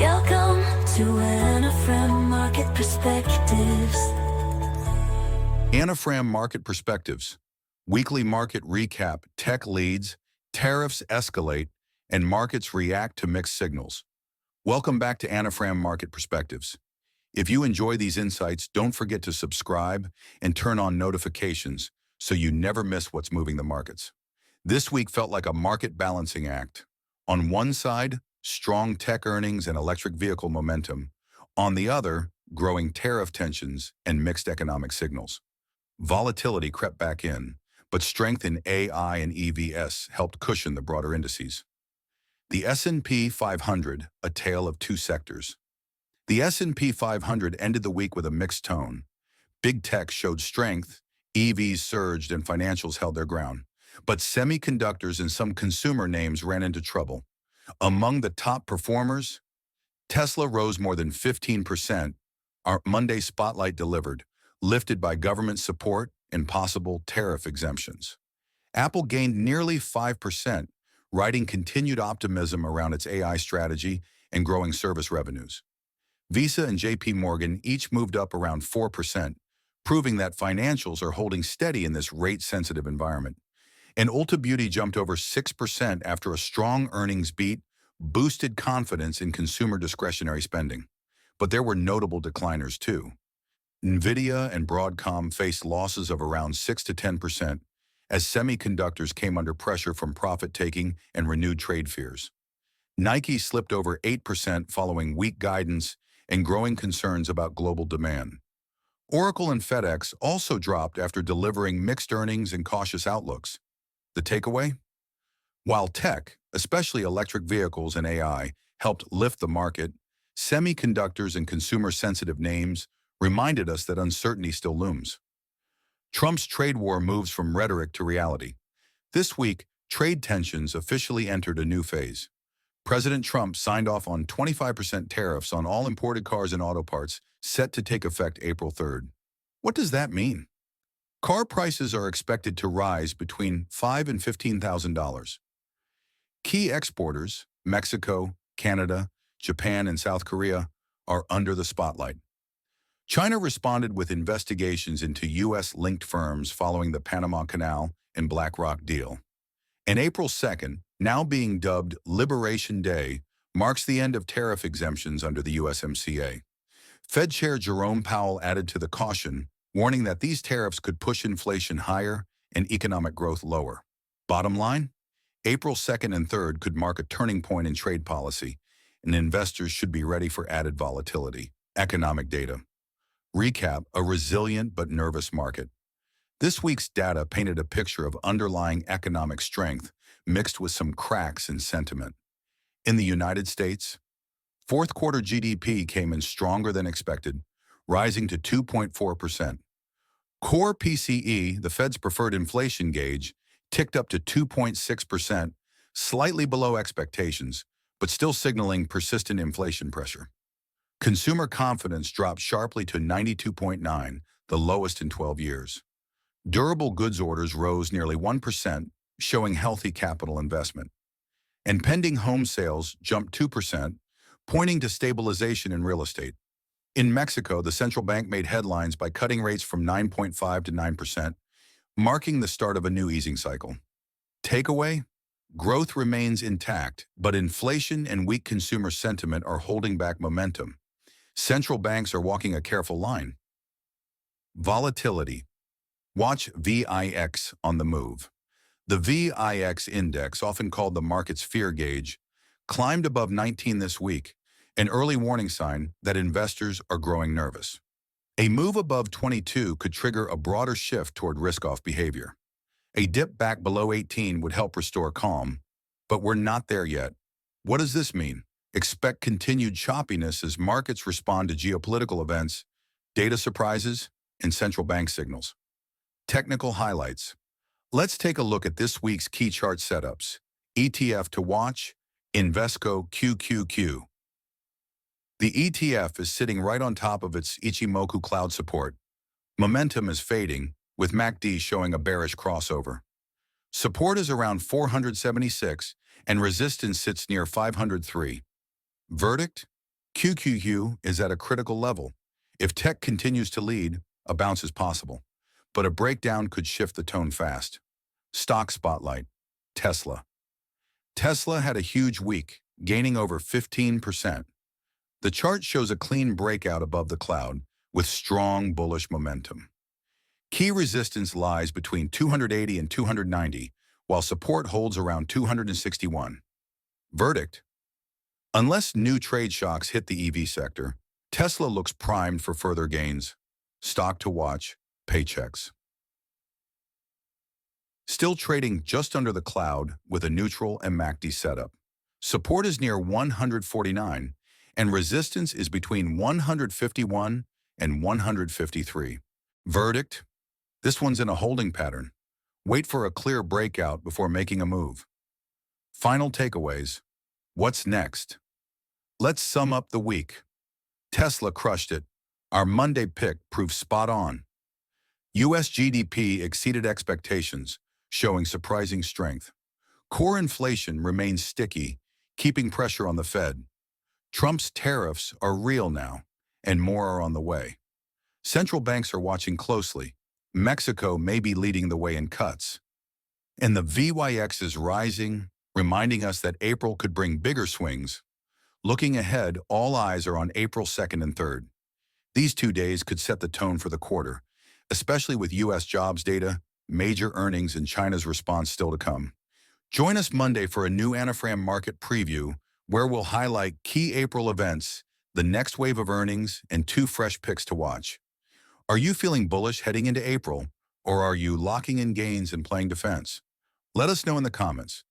Welcome to Anafram Market Perspectives. Anafram Market Perspectives, weekly market recap, tech leads, tariffs escalate, and markets react to mixed signals. Welcome back to Anafram Market Perspectives. If you enjoy these insights, don't forget to subscribe and turn on notifications so you never miss what's moving the markets. This week felt like a market balancing act. On one side, strong tech earnings and electric vehicle momentum. On the other, growing tariff tensions and mixed economic signals. Volatility crept back in, but strength in AI and EVs helped cushion the broader indices. The S&P 500, a tale of two sectors. The S&P 500 ended the week with a mixed tone. Big tech showed strength, EVs surged, and financials held their ground. But semiconductors and some consumer names ran into trouble. Among the top performers, Tesla rose more than 15%. Our Monday spotlight delivered, lifted by government support and possible tariff exemptions. Apple gained nearly 5%, riding continued optimism around its AI strategy and growing service revenues. Visa and JP Morgan each moved up around 4%, proving that financials are holding steady in this rate-sensitive environment. And Ulta Beauty jumped over 6% after a strong earnings beat boosted confidence in consumer discretionary spending. But there were notable decliners too. Nvidia and Broadcom faced losses of around 6 to 10% as semiconductors came under pressure from profit-taking and renewed trade fears. Nike slipped over 8% following weak guidance and growing concerns about global demand. Oracle and FedEx also dropped after delivering mixed earnings and cautious outlooks. The takeaway? While tech, especially electric vehicles and AI, helped lift the market, semiconductors and consumer-sensitive names reminded us that uncertainty still looms. Trump's trade war moves from rhetoric to reality. This week, trade tensions officially entered a new phase. President Trump signed off on 25% tariffs on all imported cars and auto parts, set to take effect April 3rd. What does that mean? Car prices are expected to rise between $5,000 and $15,000. Key exporters, Mexico, Canada, Japan, and South Korea, are under the spotlight. China responded with investigations into U.S.-linked firms following the Panama Canal and BlackRock deal. And April 2nd, now being dubbed Liberation Day, marks the end of tariff exemptions under the USMCA. Fed Chair Jerome Powell added to the caution, warning that these tariffs could push inflation higher and economic growth lower. Bottom line, April 2nd and 3rd could mark a turning point in trade policy, and investors should be ready for added volatility. Economic data. Recap: a resilient but nervous market. This week's data painted a picture of underlying economic strength mixed with some cracks in sentiment. In the United States, fourth quarter GDP came in stronger than expected, rising to 2.4%. Core PCE, the Fed's preferred inflation gauge, ticked up to 2.6%, slightly below expectations, but still signaling persistent inflation pressure. Consumer confidence dropped sharply to 92.9, the lowest in 12 years. Durable goods orders rose nearly 1%, showing healthy capital investment. And pending home sales jumped 2%, pointing to stabilization in real estate. In Mexico, the central bank made headlines by cutting rates from 9.5 to 9%, marking the start of a new easing cycle. Takeaway? Growth remains intact, but inflation and weak consumer sentiment are holding back momentum. Central banks are walking a careful line. Volatility. Watch VIX on the move. The VIX index, often called the market's fear gauge, climbed above 19 this week, an early warning sign that investors are growing nervous. A move above 22 could trigger a broader shift toward risk-off behavior. A dip back below 18 would help restore calm, but we're not there yet. What does this mean? Expect continued choppiness as markets respond to geopolitical events, data surprises, and central bank signals. Technical highlights. Let's take a look at this week's key chart setups. ETF to watch, Invesco QQQ. The ETF is sitting right on top of its Ichimoku cloud support. Momentum is fading, with MACD showing a bearish crossover. Support is around 476, and resistance sits near 503. Verdict? QQQ is at a critical level. If tech continues to lead, a bounce is possible, but a breakdown could shift the tone fast. Stock spotlight, Tesla. Tesla had a huge week, gaining over 15%. The chart shows a clean breakout above the cloud with strong bullish momentum. Key resistance lies between 280 and 290, while support holds around 261. Verdict: unless new trade shocks hit the EV sector, Tesla looks primed for further gains. Stock to watch, Paychex. Still trading just under the cloud with a neutral and MACD setup. Support is near 149, and resistance is between 151 and 153. Verdict: this one's in a holding pattern. Wait for a clear breakout before making a move. Final takeaways. What's next? Let's sum up the week. Tesla crushed it. Our Monday pick proved spot on. U.S. GDP exceeded expectations, showing surprising strength. Core inflation remains sticky, keeping pressure on the Fed. Trump's tariffs are real now, and more are on the way. Central banks are watching closely. Mexico may be leading the way in cuts. And the VIX is rising, reminding us that April could bring bigger swings. Looking ahead, all eyes are on April 2nd and 3rd. These 2 days could set the tone for the quarter, especially with U.S. jobs data, major earnings, and China's response still to come. Join us Monday for a new Anafram Market Preview, where we'll highlight key April events, the next wave of earnings, and 2 fresh picks to watch. Are you feeling bullish heading into April, or are you locking in gains and playing defense? Let us know in the comments.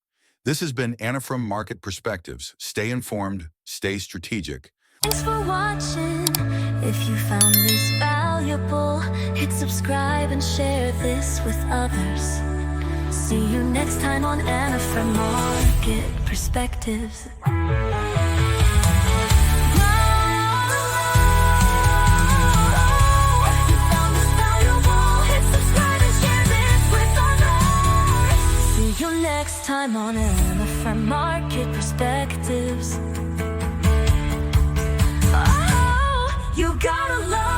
This has been Anafram Market Perspectives. Stay informed, stay strategic. Thanks for watching. If you found this valuable, hit subscribe and share this with others. See you next time on Anafram Market Perspectives. Next time on Anafram Market Perspectives. Oh, you gotta love